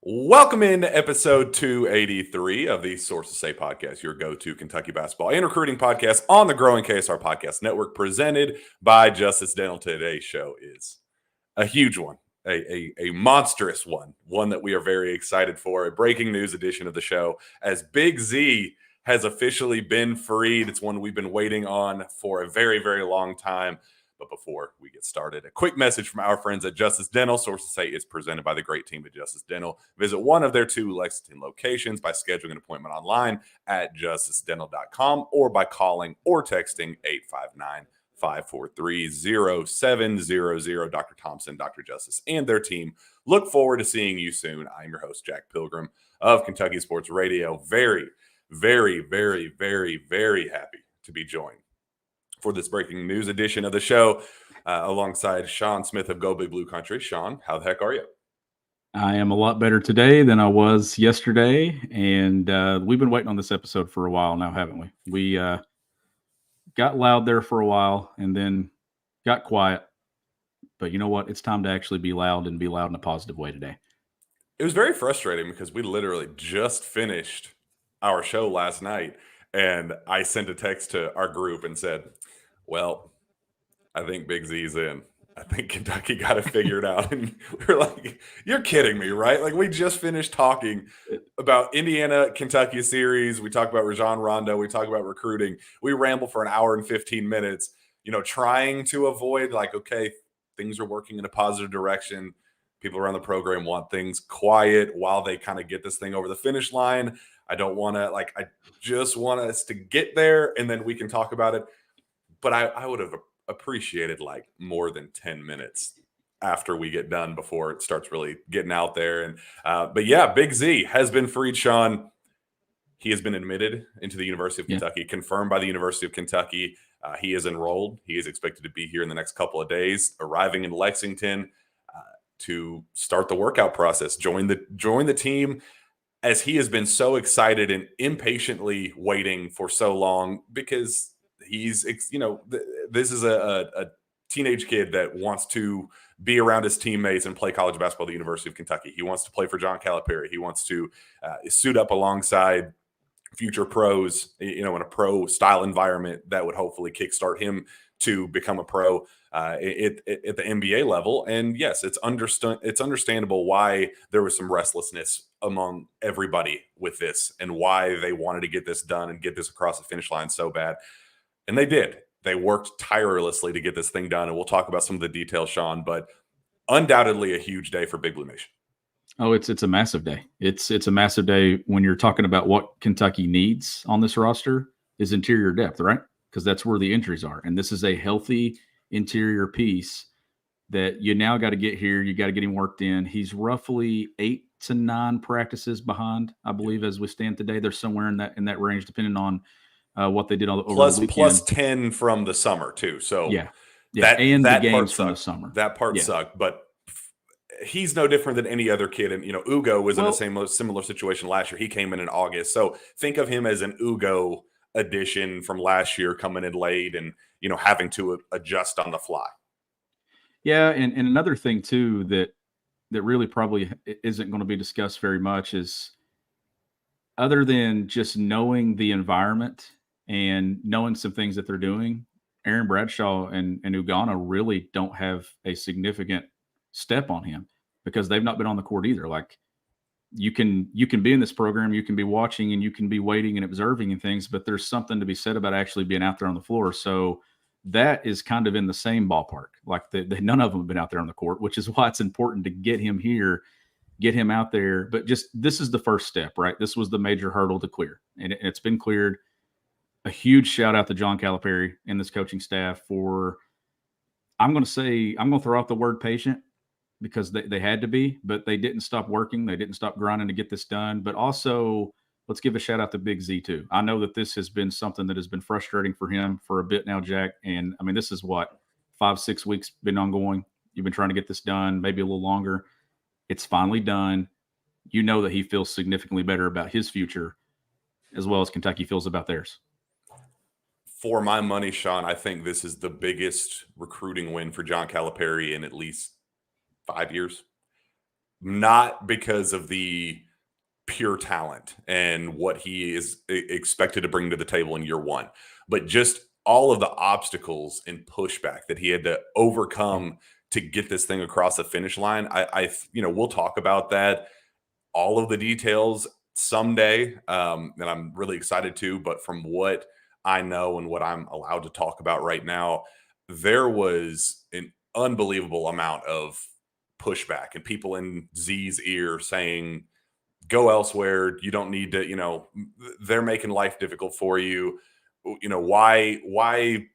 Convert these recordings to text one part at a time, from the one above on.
Welcome in to episode 283 of the Sources Say podcast, your go-to Kentucky basketball and recruiting podcast on the growing KSR Podcast Network, presented by Justice Dental. Today's show is a huge one, a monstrous one that we are very excited for, a breaking news edition of the show, as Big Z has officially been freed. It's one we've been waiting on for a very, very long time. But before we get started, a quick message from our friends at Justice Dental. Sources Say is presented by the great team at Justice Dental. Visit one of their two Lexington locations by scheduling an appointment online at justicedental.com or by calling or texting 859-543-0700. Dr. Thompson, Dr. Justice, and their team look forward to seeing you soon. I'm your host, Jack Pilgrim of Kentucky Sports Radio. Very, very, very, very, very happy to be joined for this breaking news edition of the show, alongside Sean Smith of Go Big Blue Country. Sean, how the heck are you? I am a lot better today than I was yesterday, and we've been waiting on this episode for a while now, haven't we? We got loud there for a while and then got quiet, but you know what? It's time to actually be loud and be loud in a positive way today. It was very frustrating because we literally just finished our show last night, and I sent a text to our group and said, well, I think Big Z's in. I think Kentucky got it figured out. And we're like, you're kidding me, right? Like, we just finished talking about Indiana-Kentucky series. We talked about Rajon Rondo. We talked about recruiting. We ramble for an hour and 15 minutes, trying to avoid, like, okay, things are working in a positive direction. People around the program want things quiet while they kind of get this thing over the finish line. I don't want to, I just want us to get there and then we can talk about it. But I would have appreciated more than 10 minutes after we get done before it starts really getting out there. And but yeah, Big Z has been freed, Sean. He has been admitted into the University of Kentucky, confirmed by the University of Kentucky. He is enrolled. He is expected to be here in the next couple of days, arriving in Lexington to start the workout process, join the team, as he has been so excited and impatiently waiting for so long, because he's, this is a teenage kid that wants to be around his teammates and play college basketball at the University of Kentucky. He wants to play for John Calipari. He wants to suit up alongside future pros, in a pro style environment that would hopefully kickstart him to become a pro at the NBA level. And yes, it's understandable why there was some restlessness among everybody with this and why they wanted to get this done and get this across the finish line so bad. And they did. They worked tirelessly to get this thing done. And we'll talk about some of the details, Sean, but undoubtedly a huge day for Big Blue Nation. Oh, it's a massive day. It's a massive day when you're talking about what Kentucky needs on this roster is interior depth, right? Because that's where the injuries are. And this is a healthy interior piece that you now got to get here. You got to get him worked in. He's roughly 8 to 9 practices behind, I believe, as we stand today. They're somewhere in that range, depending on what they did over the weekend. Plus 10 from the summer too. So yeah, and the games from the summer. That part sucked, but he's no different than any other kid. And Ugo was in the similar situation last year. He came in August, so think of him as an Ugo addition from last year, coming in late and having to adjust on the fly. Yeah, and another thing too that really probably isn't going to be discussed very much is, other than just knowing the environment and knowing some things that they're doing, Aaron Bradshaw and Ugonna really don't have a significant step on him because they've not been on the court either. Like, you can be in this program, you can be watching and you can be waiting and observing and things, but there's something to be said about actually being out there on the floor. So that is kind of in the same ballpark. Like, none of them have been out there on the court, which is why it's important to get him here, get him out there. But just, this is the first step, right? This was the major hurdle to clear, and it's been cleared. A huge shout out to John Calipari and this coaching staff for, I'm going to throw out the word patient, because they had to be, but they didn't stop working. They didn't stop grinding to get this done. But also, let's give a shout out to Big Z too. I know that this has been something that has been frustrating for him for a bit now, Jack. And I mean, this is what, 5-6 weeks been ongoing. You've been trying to get this done, maybe a little longer. It's finally done. You know that he feels significantly better about his future, as well as Kentucky feels about theirs. For my money, Sean, I think this is the biggest recruiting win for John Calipari in at least 5 years. not because of the pure talent and what he is expected to bring to the table in year one, but just all of the obstacles and pushback that he had to overcome to get this thing across the finish line. We'll talk about that, all of the details someday, and I'm really excited to. But from what I know and what I'm allowed to talk about right now, there was an unbelievable amount of pushback and people in Z's ear saying, go elsewhere. You don't need to, they're making life difficult for you. Why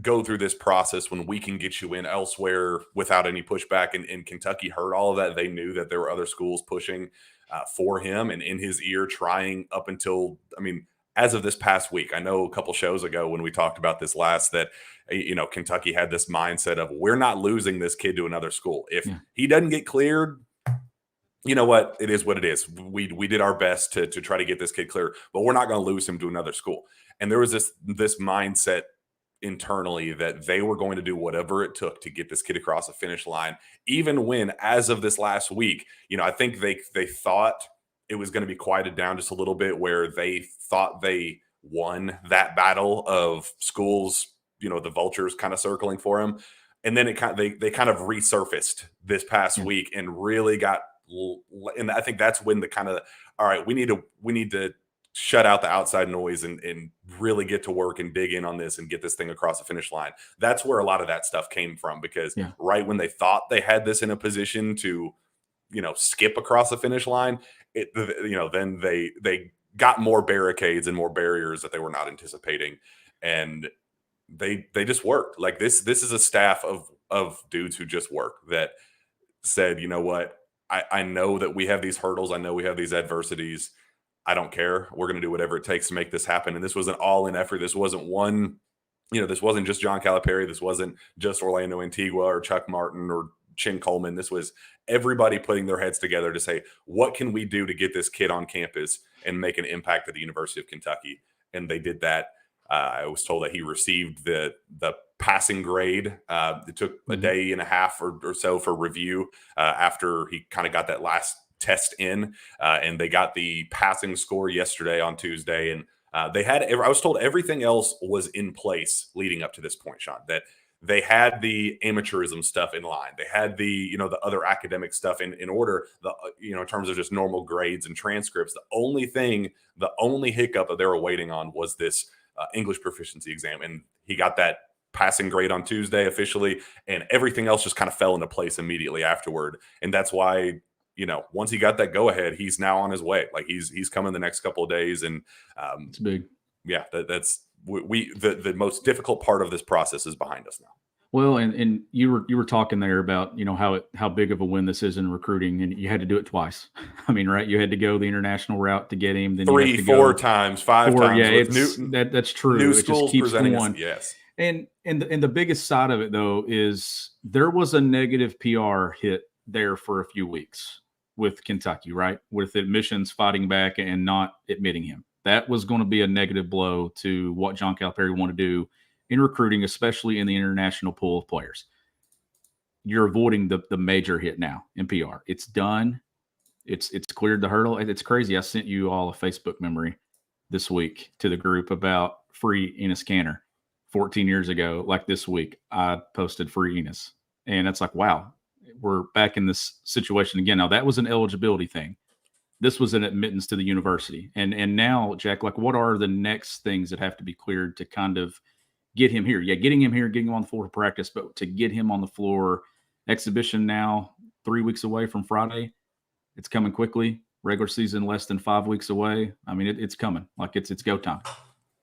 go through this process when we can get you in elsewhere without any pushback? And Kentucky heard all of that. They knew that there were other schools pushing for him and in his ear, trying up until, as of this past week. I know a couple shows ago when we talked about this last, that Kentucky had this mindset of, we're not losing this kid to another school. If he doesn't get cleared, you know what? It is what it is. We did our best to try to get this kid clear, but we're not going to lose him to another school. And there was this mindset internally that they were going to do whatever it took to get this kid across the finish line, even when, as of this last week, I think they thought it was going to be quieted down just a little bit, where they thought they won that battle of schools, the vultures kind of circling for him. And then they kind of resurfaced this past week and really got, and I think that's when the kind of, all right, we need to shut out the outside noise and really get to work and dig in on this and get this thing across the finish line. That's where a lot of that stuff came from, because right when they thought they had this in a position to, skip across the finish line, then they got more barricades and more barriers that they were not anticipating. And they just worked. Like this is a staff of dudes who just work, that said, you know what, I know that we have these hurdles. I know we have these adversities. I don't care. We're going to do whatever it takes to make this happen. And this was an all-in effort. This wasn't this wasn't just John Calipari. This wasn't just Orlando Antigua or Chuck Martin or Chin Coleman. This was everybody putting their heads together to say, what can we do to get this kid on campus and make an impact at the University of Kentucky? And they did that. I was told that he received the passing grade. It took a day and a half or so for review after he kind of got that last test in, and they got the passing score yesterday on Tuesday. And I was told everything else was in place leading up to this point, Sean, that they had the amateurism stuff in line. They had the other academic stuff in order, in terms of just normal grades and transcripts. The only hiccup that they were waiting on was this English proficiency exam. And he got that passing grade on Tuesday officially, and everything else just kind of fell into place immediately afterward. And that's why, once he got that go ahead, he's now on his way. Like he's coming the next couple of days. And it's big. Yeah, that's the most difficult part of this process is behind us now. Well, and you were talking there about, how big of a win this is in recruiting, and you had to do it twice. Right? You had to go the international route to get him. Then 3, 4 times, 5 times. Yeah, that's true. New it schools just keeps presenting going. us, yes. And the biggest side of it, though, is there was a negative PR hit there for a few weeks with Kentucky, right? With admissions fighting back and not admitting him. That was going to be a negative blow to what John Calipari wanted to do in recruiting, especially in the international pool of players. You're avoiding the major hit now in PR. It's done. It's cleared the hurdle. It's crazy. I sent you all a Facebook memory this week to the group about free Enes Kanter. 14 years ago, like this week, I posted free Enes. And it's like, wow, we're back in this situation again. Now, that was an eligibility thing. This was an admittance to the university. And now, Jack, like, what are the next things that have to be cleared to kind of get him here? Yeah, getting him here, getting him on the floor to practice, but to get him on the floor, exhibition now 3 weeks away from Friday. It's coming quickly. Regular season less than 5 weeks away. It's coming. Like it's go time.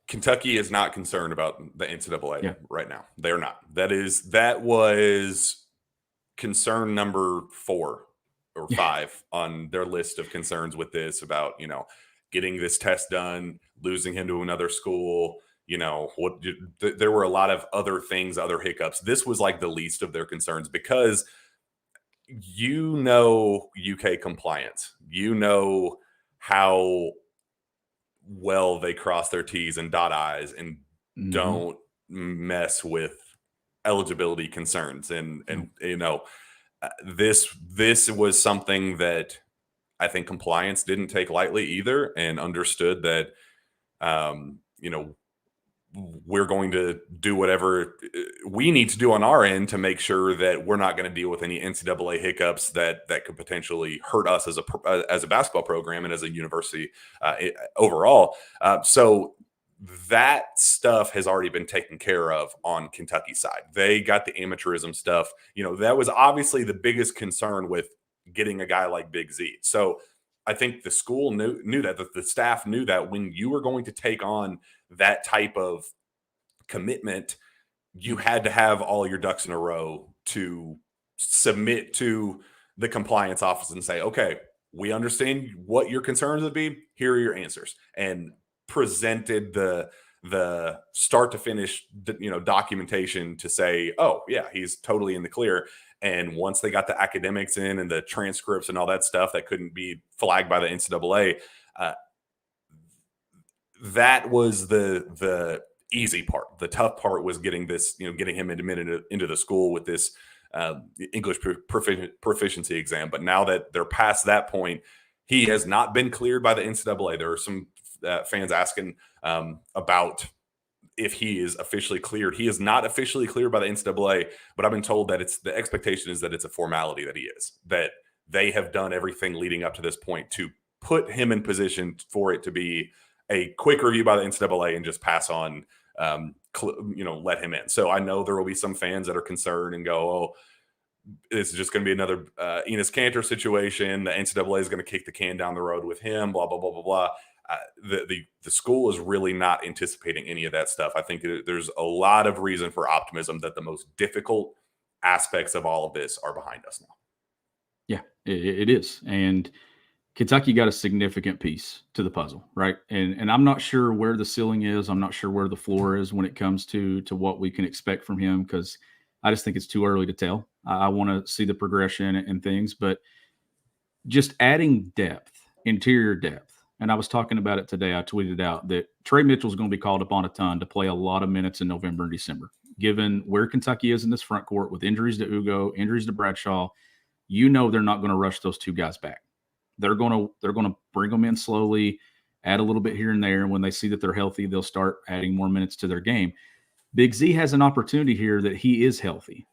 Kentucky is not concerned about the NCAA right now. They're not. That was concern number 4 or 5 on their list of concerns with this, about, getting this test done, losing him to another school. There were a lot of other things, other hiccups. This was like the least of their concerns, because UK compliance, how well they cross their T's and dot I's and don't mess with eligibility concerns. And This was something that I think compliance didn't take lightly either, and understood that you know, we're going to do whatever we need to do on our end to make sure that we're not going to deal with any NCAA hiccups that could potentially hurt us as a basketball program and as a university overall. So that stuff has already been taken care of on Kentucky's side. They got the amateurism stuff. That was obviously the biggest concern with getting a guy like Big Z. So I think the school knew that, the staff knew that when you were going to take on that type of commitment, you had to have all your ducks in a row to submit to the compliance office and say, okay, we understand what your concerns would be. Here are your answers. And presented the start to finish, documentation to say, oh yeah, he's totally in the clear. And once they got the academics in and the transcripts and all that stuff that couldn't be flagged by the NCAA, that was the easy part. The tough part was getting him admitted into the school with this English proficiency exam. But now that they're past that point, he has not been cleared by the NCAA. There are some fans asking about if he is officially cleared. He is not officially cleared by the NCAA, but I've been told that the expectation is that it's a formality that he is, that they have done everything leading up to this point to put him in position for it to be a quick review by the NCAA and just pass on, let him in. So I know there will be some fans that are concerned and go, oh, this is just going to be another Enes Kanter situation. The NCAA is going to kick the can down the road with him, blah, blah, blah, blah, blah. The school is really not anticipating any of that stuff. I think there's a lot of reason for optimism that the most difficult aspects of all of this are behind us now. Yeah, it is. And Kentucky got a significant piece to the puzzle, right? And I'm not sure where the ceiling is. I'm not sure where the floor is when it comes to what we can expect from him, because I just think it's too early to tell. I want to see the progression and things, but just adding depth, interior depth. And I was talking about it today. I tweeted out that Trey Mitchell is going to be called upon a ton to play a lot of minutes in November and December, given where Kentucky is in this front court with injuries to Ugo, injuries to Bradshaw. They're not going to rush those two guys back. They're going to bring them in slowly, add a little bit here and there. And when they see that they're healthy, they'll start adding more minutes to their game. Big Z has an opportunity here that he is healthy.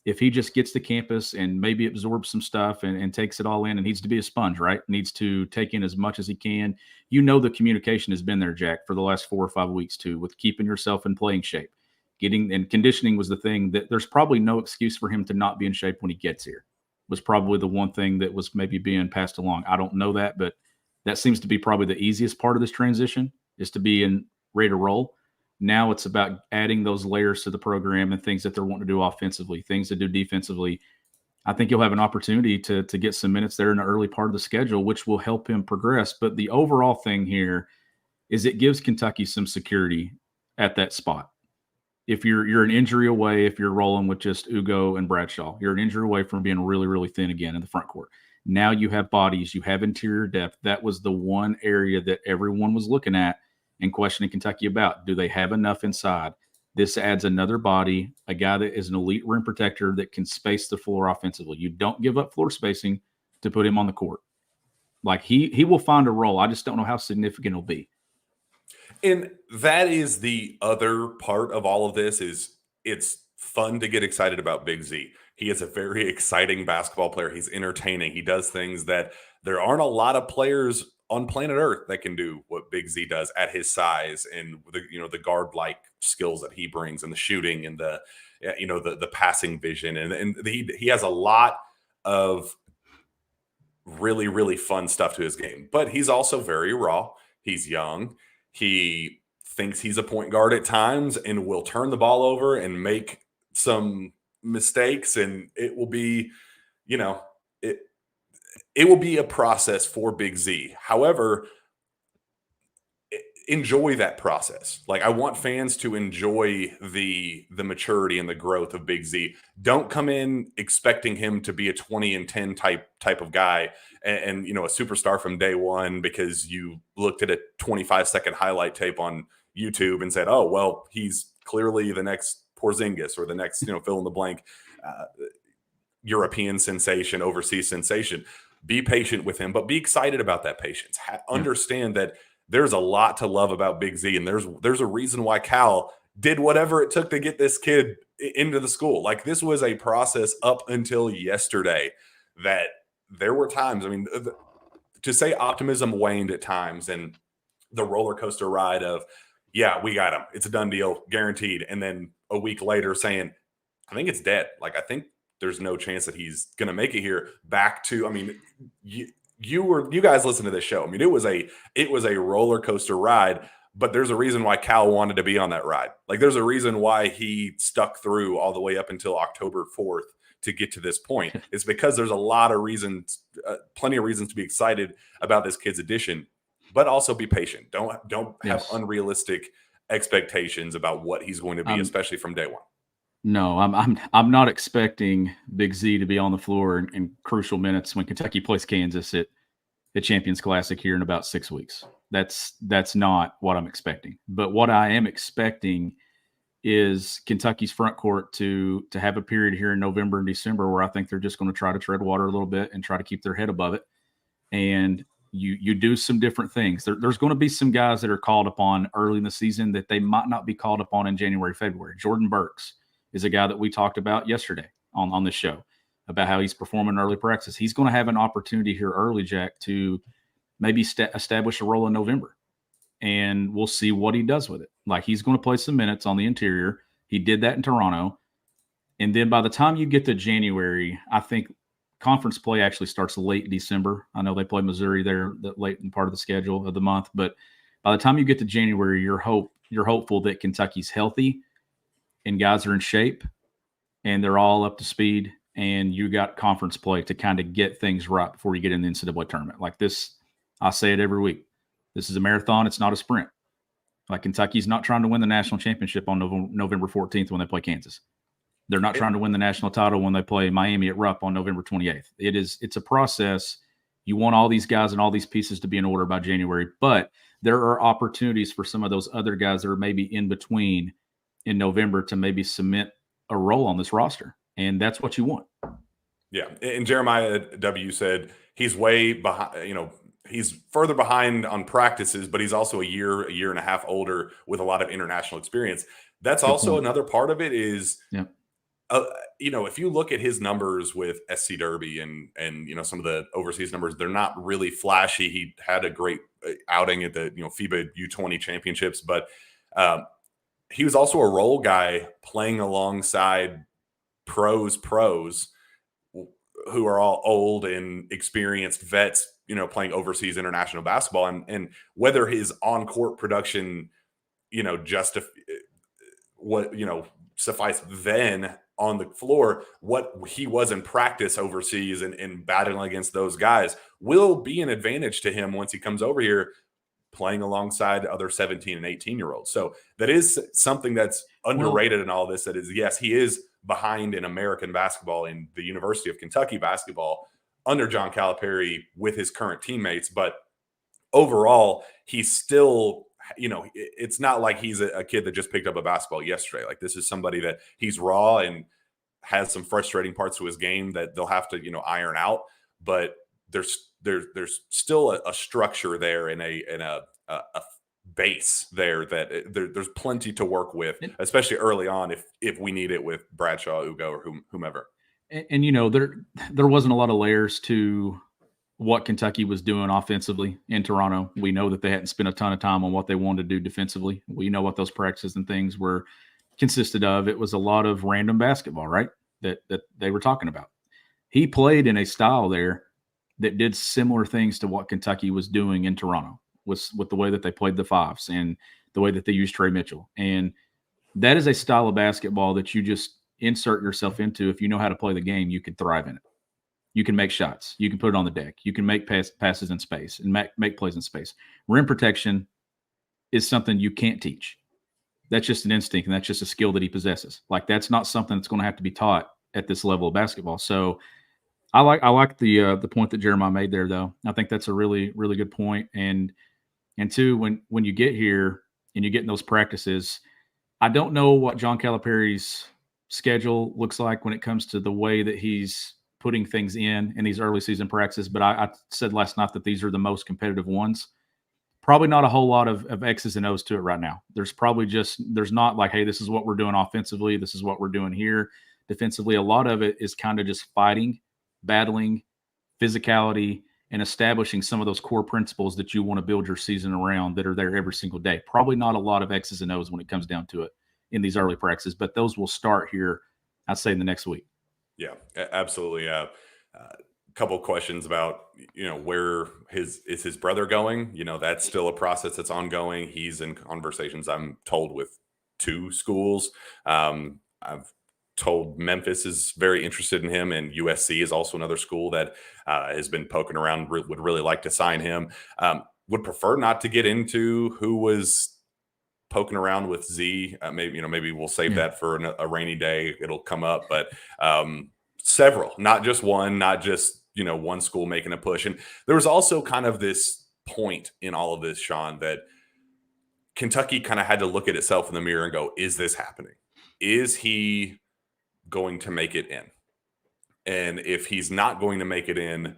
If he just gets to campus and maybe absorbs some stuff and takes it all in, and needs to be a sponge, right? Needs to take in as much as he can. The communication has been there, Jack, for the last 4 or 5 weeks too, with keeping yourself in playing shape. And conditioning was the thing that there's probably no excuse for him to not be in shape when he gets here. Was probably the one thing that was maybe being passed along. I don't know that, but that seems to be probably the easiest part of this transition, is to be ready to roll. Now it's about adding those layers to the program and things that they're wanting to do offensively, things to do defensively. I think you'll have an opportunity to get some minutes there in the early part of the schedule, which will help him progress. But the overall thing here is it gives Kentucky some security at that spot. If you're an injury away, if you're rolling with just Ugo and Bradshaw, you're an injury away from being really, really thin again in the front court. Now you have bodies, you have interior depth. That was the one area that everyone was looking at and questioning Kentucky about. Do they have enough inside? This adds another body, a guy that is an elite rim protector that can space the floor offensively. You don't give up floor spacing to put him on the court. Like he will find a role. I just don't know how significant it'll be. And that is the other part of all of this, is it's fun to get excited about Big Z. He is a very exciting basketball player. He's entertaining. He does things that there aren't a lot of players on planet Earth that can do what Big Z does at his size, and the guard-like skills that he brings, and the shooting, and the passing vision, and he has a lot of really, really fun stuff to his game. But he's also very raw. He's young. He thinks he's a point guard at times and will turn the ball over and make some mistakes, and it will be, it will be a process for Big Z. However, enjoy that process. Like, I want fans to enjoy the maturity and the growth of Big Z. Don't come in expecting him to be a 20 and 10 type of guy and a superstar from day one because you looked at a 25-second highlight tape on YouTube and said, oh, well, he's clearly the next Porzingis or the next, fill in the blank. European sensation, overseas sensation. Be patient with him, but be excited about that patience. Understand that there's a lot to love about Big Z, and there's a reason why Cal did whatever it took to get this kid into the school. Like, this was a process up until yesterday that there were times, I mean, to say optimism waned at times, and the roller coaster ride of, yeah, we got him, it's a done deal, guaranteed. And then a week later saying, I think it's dead. Like, I think there's no chance that he's going to make it here. Back to, I mean, you guys listen to this show. I mean, it was a roller coaster ride, but there's a reason why Cal wanted to be on that ride. Like, there's a reason why he stuck through all the way up until October 4th to get to this point. It's because there's a lot of reasons, plenty of reasons to be excited about this kid's addition, but also be patient. Don't have unrealistic expectations about what he's going to be, especially from day one. No, I'm not expecting Big Z to be on the floor in crucial minutes when Kentucky plays Kansas at the Champions Classic here in about 6 weeks. That's not what I'm expecting. But what I am expecting is Kentucky's front court to have a period here in November and December where I think they're just going to try to tread water a little bit and try to keep their head above it. And you do some different things. There's going to be some guys that are called upon early in the season that they might not be called upon in January, February. Jordan Burks is a guy that we talked about yesterday on this show about how he's performing in early practice. He's going to have an opportunity here early, Jack, to maybe establish a role in November. And we'll see what he does with it. Like, he's going to play some minutes on the interior. He did that in Toronto. And then by the time you get to January, I think conference play actually starts late December. I know they play Missouri there late in part of the schedule of the month. But by the time you get to January, you're hopeful that Kentucky's healthy and guys are in shape and they're all up to speed, and you got conference play to kind of get things right before you get in the NCAA tournament. Like this, I say it every week. This is a marathon. It's not a sprint. Like, Kentucky's not trying to win the national championship on November 14th when they play Kansas. They're not trying to win the national title when they play Miami at Rupp on November 28th. It's a process. You want all these guys and all these pieces to be in order by January, but there are opportunities for some of those other guys that are maybe in between in November to maybe cement a role on this roster. And that's what you want. Yeah. And Jeremiah W. said he's way behind, he's further behind on practices, but he's also a year and a half older with a lot of international experience. That's good also point. Another part of it is, if you look at his numbers with SC Derby and some of the overseas numbers, they're not really flashy. He had a great outing at the FIBA U20 championships, but he was also a role guy playing alongside pros who are all old and experienced vets, playing overseas international basketball, and whether his on-court production, suffice then on the floor, what he was in practice overseas and battling against those guys will be an advantage to him once he comes over here playing alongside other 17 and 18-year-olds. So that is something that's underrated in all this. That is, yes, he is behind in American basketball in the University of Kentucky basketball under John Calipari with his current teammates. But overall, he's still, it's not like he's a kid that just picked up a basketball yesterday. Like, this is somebody that he's raw and has some frustrating parts to his game that they'll have to, iron out. But there's still a structure there and a base there that there's plenty to work with, especially early on if we need it with Bradshaw, Ugo, or whomever. And there wasn't a lot of layers to what Kentucky was doing offensively in Toronto. We know that they hadn't spent a ton of time on what they wanted to do defensively. We know what those practices and things were consisted of. It was a lot of random basketball, right? That they were talking about. He played in a style there that did similar things to what Kentucky was doing in Toronto with the way that they played the fives and the way that they used Trey Mitchell. And that is a style of basketball that you just insert yourself into. If you know how to play the game, you can thrive in it. You can make shots. You can put it on the deck. You can make passes in space and make plays in space. Rim protection is something you can't teach. That's just an instinct, and that's just a skill that he possesses. Like, that's not something that's going to have to be taught at this level of basketball. So I like the point that Jeremiah made there, though. I think that's a really, really good point. And two, when you get here and you get in those practices, I don't know what John Calipari's schedule looks like when it comes to the way that he's putting things in these early season practices. But I said last night that these are the most competitive ones. Probably not a whole lot of X's and O's to it right now. There's not like, hey, this is what we're doing offensively. This is what we're doing here defensively. A lot of it is kind of just fighting, battling, physicality, and establishing some of those core principles that you want to build your season around that are there every single day. Probably not a lot of X's and O's when it comes down to it in these early practices, but those will start here, I'd say, in the next week. Yeah, absolutely. Couple questions about where his brother going. That's still a process that's ongoing. He's in conversations, I'm told, with 2 schools. I've told Memphis is very interested in him, and USC is also another school that has been poking around, would really like to sign him. Would prefer not to get into who was poking around with Z. Maybe we'll save that for a rainy day. It'll come up, but several, not just one, not just one school making a push. And there was also kind of this point in all of this, Sean, that Kentucky kind of had to look at itself in the mirror and go, is this happening? Is he going to make it in? And if he's not going to make it in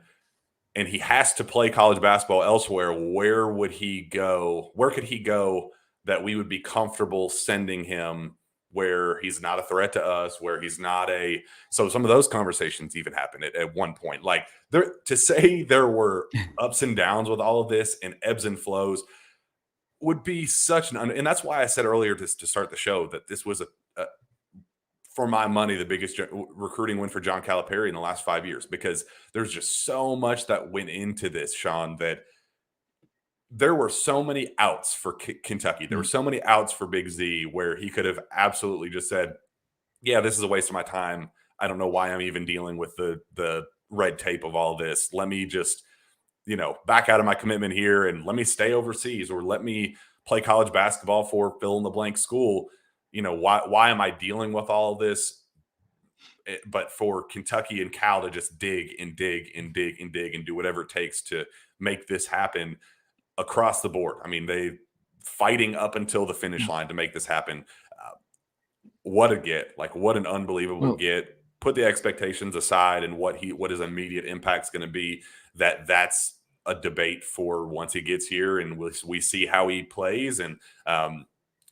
and he has to play college basketball elsewhere, where would he go? Where could he go that we would be comfortable sending him, where he's not a threat to us, where he's not so some of those conversations even happened at one point. Like, to say there were ups and downs with all of this and ebbs and flows would be such and that's why I said earlier to start the show that this was for my money, the biggest recruiting win for John Calipari in the last 5 years, because there's just so much that went into this, Sean, that there were so many outs for Kentucky. There were so many outs for Big Z where he could have absolutely just said, yeah, this is a waste of my time. I don't know why I'm even dealing with the red tape of all this. Let me just, back out of my commitment here and let me stay overseas, or let me play college basketball for fill in the blank school. Why am I dealing with all of this? But for Kentucky and Cal to just dig and dig and dig and dig and do whatever it takes to make this happen across the board. I mean, they fighting up until the finish line to make this happen. What a get! Like, what an unbelievable get. Put the expectations aside and what his immediate impact is going to be. That's a debate for once he gets here and we see how he plays. And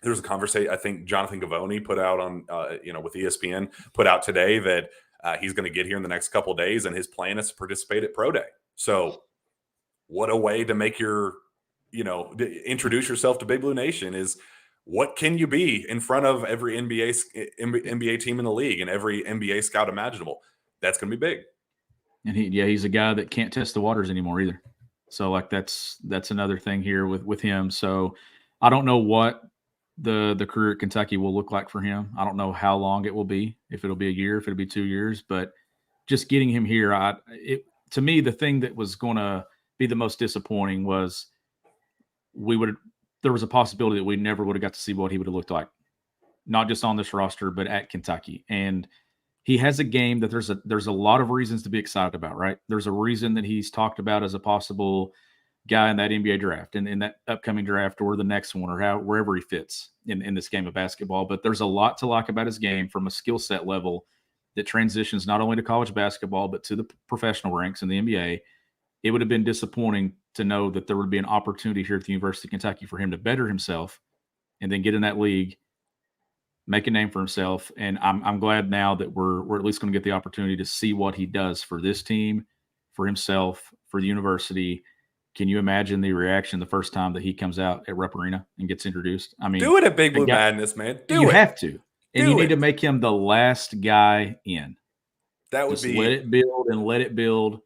there's a conversation I think Jonathan Gavoni put out on with ESPN put out today that he's going to get here in the next couple of days, and his plan is to participate at Pro Day. So what a way to make introduce yourself to Big Blue Nation is, what can you be in front of every NBA team in the league and every NBA scout imaginable? That's going to be big. And he's a guy that can't test the waters anymore either. So like that's another thing here with him. So I don't know what the career at Kentucky will look like for him. I don't know how long it will be, if it'll be a year, if it'll be 2 years, but just getting him here, to me, the thing that was going to be the most disappointing was there was a possibility that we never would have got to see what he would have looked like, not just on this roster, but at Kentucky. And he has a game that there's a lot of reasons to be excited about, right? There's a reason that he's talked about as a possible guy in that NBA draft and in that upcoming draft or the next one, or wherever he fits in this game of basketball. But there's a lot to like about his game from a skill set level that transitions not only to college basketball, but to the professional ranks in the NBA. It would have been disappointing to know that there would be an opportunity here at the University of Kentucky for him to better himself and then get in that league, make a name for himself. And I'm glad now that we're at least going to get the opportunity to see what he does for this team, for himself, for the university. Can you imagine the reaction the first time that he comes out at Rupp Arena and gets introduced? I mean, do it at Big Blue Madness, man. You have to. And you need to make him the last guy in. That would be. Let it build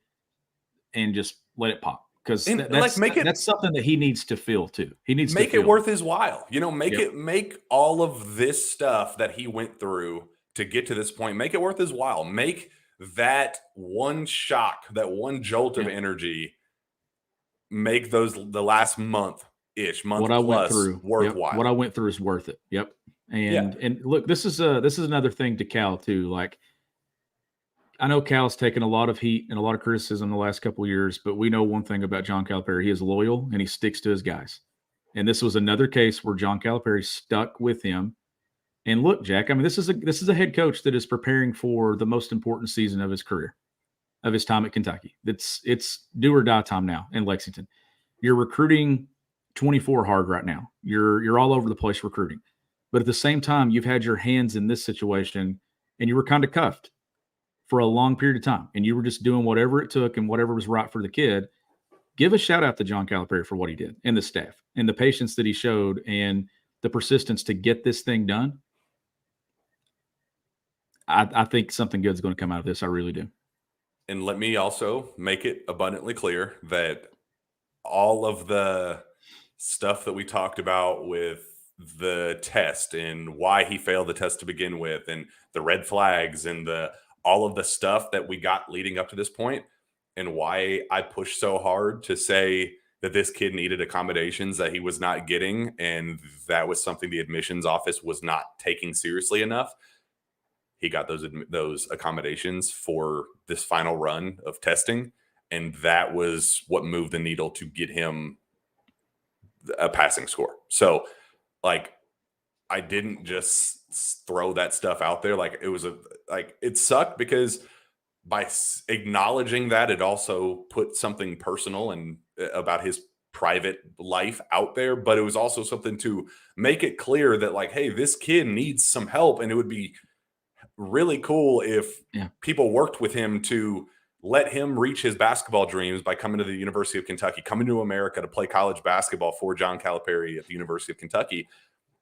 and just let it pop. Because that's something that he needs to feel too. He needs to make it worth his while. Make all of this stuff that he went through to get to this point, make it worth his while. Make that one shock, that one jolt of energy, make the last month what I went through worthwhile. What I went through is worth it. Yep. And look, this is another thing to Cal too. Like, I know Cal's taken a lot of heat and a lot of criticism the last couple of years, but we know one thing about John Calipari. He is loyal and he sticks to his guys. And this was another case where John Calipari stuck with him And look, Jack, I mean, this is a head coach that is preparing for the most important season of his career, of his time at Kentucky. It's do or die time now in Lexington. You're recruiting 24 hard right now. You're all over the place recruiting. But at the same time, you've had your hands in this situation and you were kind of cuffed for a long period of time. And you were just doing whatever it took and whatever was right for the kid. Give a shout out to John Calipari for what he did and the staff and the patience that he showed and the persistence to get this thing done. I think something good is going to come out of this. I really do. And let me also make it abundantly clear that all of the stuff that we talked about with the test and why he failed the test to begin with and the red flags and all of the stuff that we got leading up to this point and why I pushed so hard to say that this kid needed accommodations that he was not getting and that was something the admissions office was not taking seriously enough. He got those accommodations for this final run of testing, and that was what moved the needle to get him a passing score. So, like, I didn't just throw that stuff out there. Like, it sucked because by acknowledging that, it also put something personal and about his private life out there. But it was also something to make it clear that, like, hey, this kid needs some help, and it would be really cool if people worked with him to let him reach his basketball dreams by coming to the University of Kentucky, coming to America to play college basketball for John Calipari at the University of Kentucky.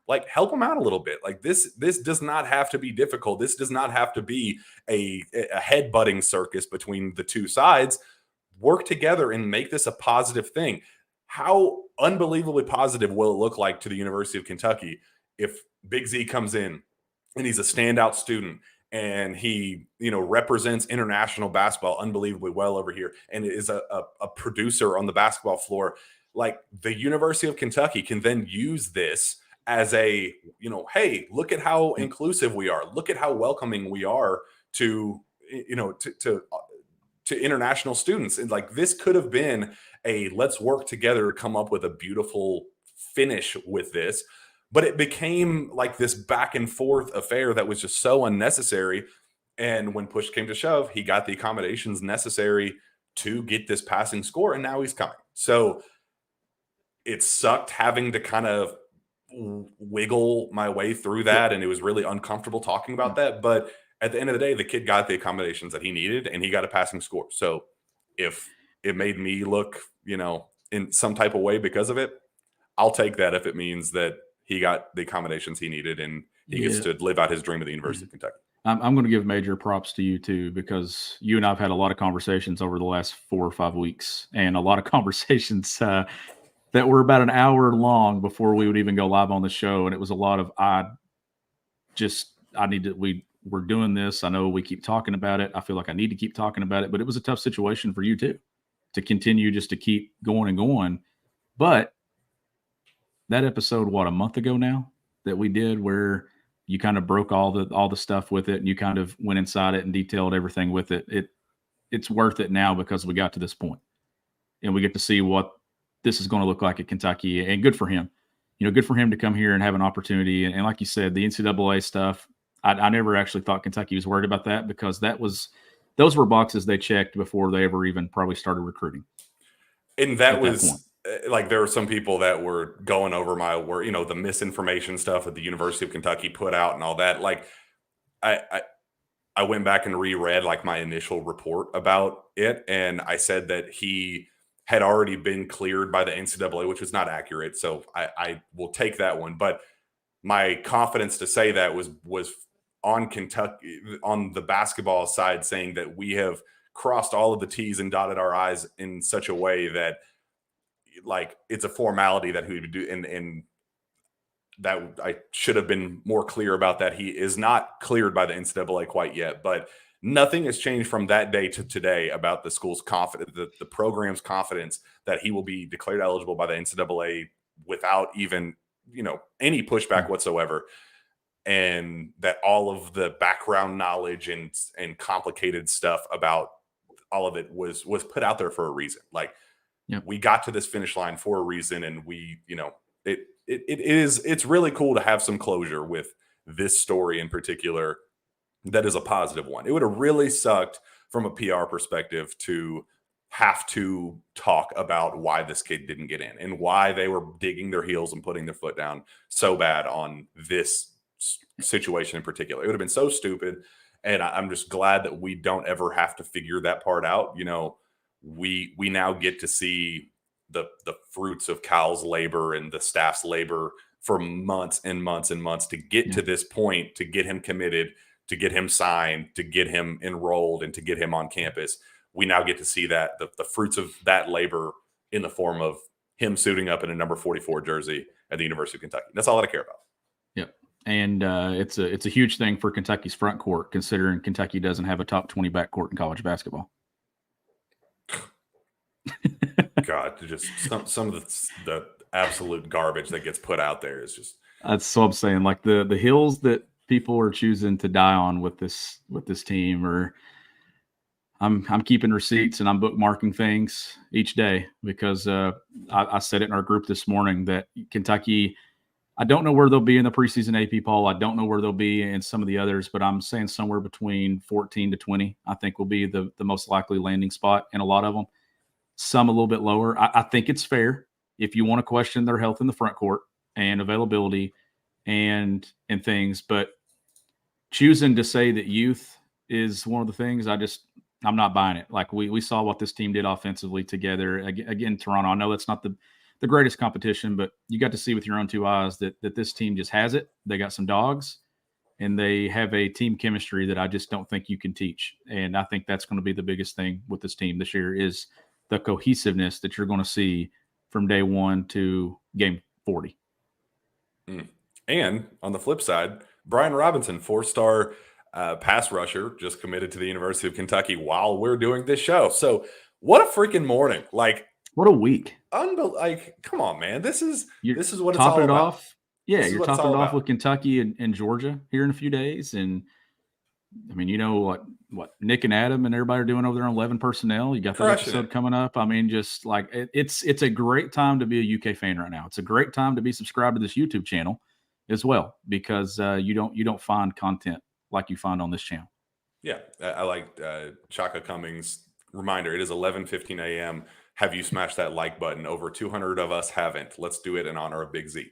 Like, help him out a little bit. Like, this does not have to be difficult. This does not have to be a headbutting circus between the two sides. Work together and make this a positive thing. How unbelievably positive will it look like to the University of Kentucky if Big Z comes in and he's a standout student and he, represents international basketball unbelievably well over here and is a producer on the basketball floor? Like, the University of Kentucky can then use this as a, hey, look at how inclusive we are. Look at how welcoming we are to international students. And like, this could have been a let's work together to come up with a beautiful finish with this. But it became like this back and forth affair that was just so unnecessary. And when push came to shove, he got the accommodations necessary to get this passing score, and now he's coming. So it sucked having to kind of wiggle my way through that, and it was really uncomfortable talking about that. But at the end of the day, the kid got the accommodations that he needed, and he got a passing score. So if it made me look, in some type of way because of it, I'll take that if it means that he got the accommodations he needed and he gets to live out his dream at the University of Kentucky. I'm going to give major props to you too, because you and I've had a lot of conversations over the last 4 or 5 weeks, and a lot of conversations that were about an hour long before we would even go live on the show. And it was a lot of, we're doing this. I know we keep talking about it. I feel like I need to keep talking about it, but it was a tough situation for you too, to continue just to keep going and going. But that episode, a month ago now that we did, where you kind of broke all the stuff with it and you kind of went inside it and detailed everything with it. It's worth it now because we got to this point and we get to see what this is going to look like at Kentucky, and good for him. Good for him to come here and have an opportunity. And like you said, the NCAA stuff, I never actually thought Kentucky was worried about that, because those were boxes they checked before they ever even probably started recruiting. And that was like, there were some people that were going over my word, the misinformation stuff that the University of Kentucky put out and all that. Like, I went back and reread like my initial report about it, and I said that he had already been cleared by the NCAA, which was not accurate. So I will take that one. But my confidence to say that was on Kentucky, on the basketball side, saying that we have crossed all of the T's and dotted our I's in such a way that, like, it's a formality that he would do. And that I should have been more clear about that. He is not cleared by the NCAA quite yet, but nothing has changed from that day to today about the school's confidence, the program's confidence that he will be declared eligible by the NCAA without even, any pushback whatsoever. And that all of the background knowledge and complicated stuff about all of it was put out there for a reason. Like, we got to this finish line for a reason. And we, it's really cool to have some closure with this story in particular that is a positive one. It would have really sucked from a PR perspective to have to talk about why this kid didn't get in and why they were digging their heels and putting their foot down so bad on this situation in particular. It would have been so stupid. And I'm just glad that we don't ever have to figure that part out. You know, we now get to see the fruits of Cal's labor and the staff's labor for months and months and months to get to this point, to get him committed, to get him signed, to get him enrolled, and to get him on campus. We now get to see that the fruits of that labor in the form of him suiting up in a number 44 jersey at the University of Kentucky. That's all that I care about. Yep. And it's a huge thing for Kentucky's front court, considering Kentucky doesn't have a top 20 backcourt in college basketball. God, just some of the absolute garbage that gets put out there is just. That's what I'm saying. Like the hills that people are choosing to die on with this team, or I'm keeping receipts and I'm bookmarking things each day because I said it in our group this morning that Kentucky, I don't know where they'll be in the preseason AP poll. I don't know where they'll be in some of the others, but I'm saying somewhere between 14 to 20, I think will be the most likely landing spot in a lot of them. Some a little bit lower. I think it's fair if you want to question their health in the front court and availability and things, but choosing to say that youth is one of the things I'm not buying it. Like we saw what this team did offensively together. Again, Toronto, I know that's not the greatest competition, but you got to see with your own two eyes that this team just has it. They got some dogs and they have a team chemistry that I just don't think you can teach. And I think that's going to be the biggest thing with this team this year is the cohesiveness that you're going to see from day one to game 40. And on the flip side, Brian Robinson, 4-star pass rusher, just committed to the University of Kentucky while we're doing this show. So what a freaking morning. Like, what a week. Like, come on, man. This is what it's all topping it about. Off. Yeah, you're topping it off with Kentucky and Georgia here in a few days. And I mean, you know what Nick and Adam and everybody are doing over there on 11 personnel. You got that episode coming up. I mean, just like it's a great time to be a UK fan right now. It's a great time to be subscribed to this YouTube channel as well, because you don't find content like you find on this channel. Yeah, I like Chaka Cummings' reminder. It is 11:15 a.m. Have you smashed that like button? Over 200 of us haven't. Let's do it in honor of Big Z.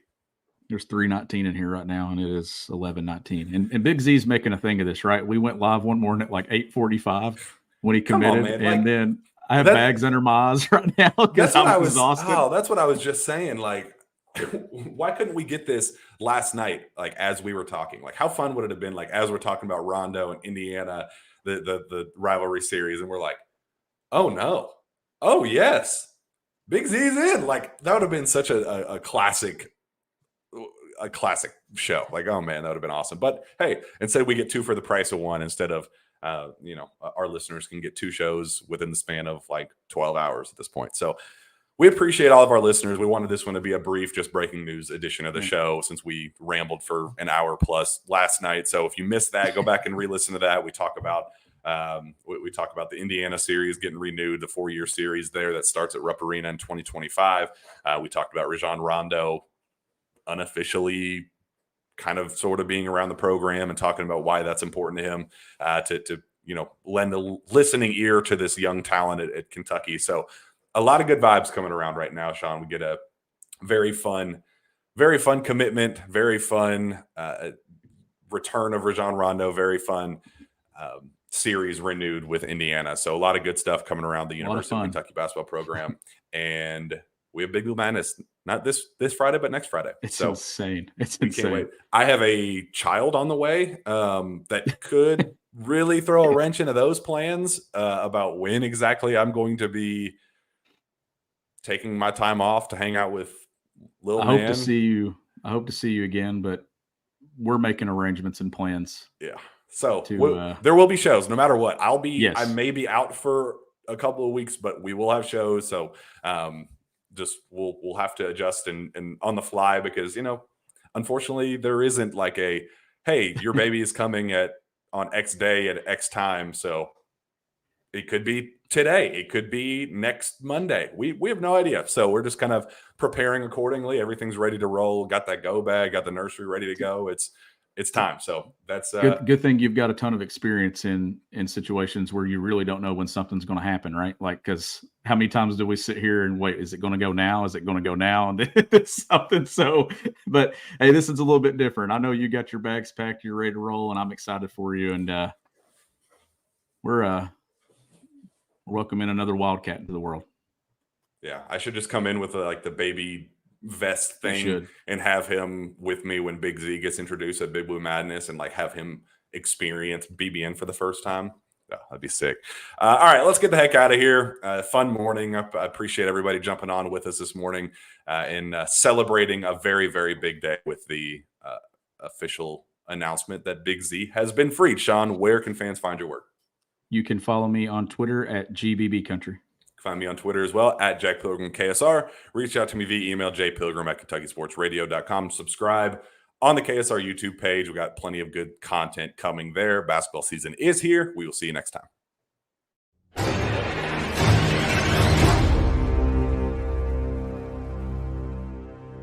There's 3:19 in here right now, and it is 11:19. And Big Z's making a thing of this, right? We went live one morning at like 8:45 when he committed, and then I have bags under my eyes right now because I'm exhausted. Oh, that's what I was just saying. Like, why couldn't we get this last night? Like, as we were talking, like, how fun would it have been? Like, as we're talking about Rondo and Indiana, the rivalry series, and we're like, oh no, oh yes, Big Z's in. Like, that would have been such a classic show. Like, oh man, that would have been awesome. But hey, instead we get two for the price of one. Instead of our listeners can get two shows within the span of like 12 hours at this point. So we appreciate all of our listeners. We wanted this one to be a brief, just breaking news edition of the show since we rambled for an hour plus last night. So if you missed that, go back and re-listen to that. We talk about the Indiana series getting renewed, the 4-year series there that starts at Rupp Arena in 2025. We talked about Rajon Rondo unofficially kind of sort of being around the program and talking about why that's important to him to lend a listening ear to this young talent at Kentucky. So a lot of good vibes coming around right now, Sean. We get a very fun commitment, very fun return of Rajon Rondo, very fun series renewed with Indiana. So a lot of good stuff coming around the University of Kentucky basketball program. And we have Big Blue Madness, not this Friday, but next Friday. It's insane. It's insane. Can't wait. I have a child on the way that could really throw a wrench into those plans about when exactly I'm going to be taking my time off to hang out with little man. I hope to see you again, but we're making arrangements and plans. Yeah. So there will be shows no matter what. I may be out for a couple of weeks, but we will have shows. So just we'll have to adjust and on the fly because, unfortunately there isn't like a, hey, your baby is coming on X day at X time. So it could be today. It could be next Monday. We have no idea. So we're just kind of preparing accordingly. Everything's ready to roll. Got that go bag, got the nursery ready to go. It's it's time. So that's good thing you've got a ton of experience in situations where you really don't know when something's going to happen, right? Like, because how many times do we sit here and wait? Is it going to go now? Is it going to go now? And then it's something. So, but hey, this is a little bit different. I know you got your bags packed, you're ready to roll, and I'm excited for you. And we're welcoming another Wildcat into the world. Yeah, I should just come in with like the baby vest thing and have him with me when Big Z gets introduced at Big Blue Madness, and like have him experience BBN for the first time. Oh, that'd be sick. All right, let's get the heck out of here. Fun morning. I appreciate everybody jumping on with us this morning and celebrating a very, very big day with the official announcement that Big Z has been freed. Sean, where can fans find your work? You can follow me on Twitter at GBB Country. Find me on Twitter as well, at Jack Pilgrim KSR. Reach out to me via email, jpilgrim@KentuckySportsRadio.com. Subscribe on the KSR YouTube page. We got plenty of good content coming there. Basketball season is here. We will see you next time.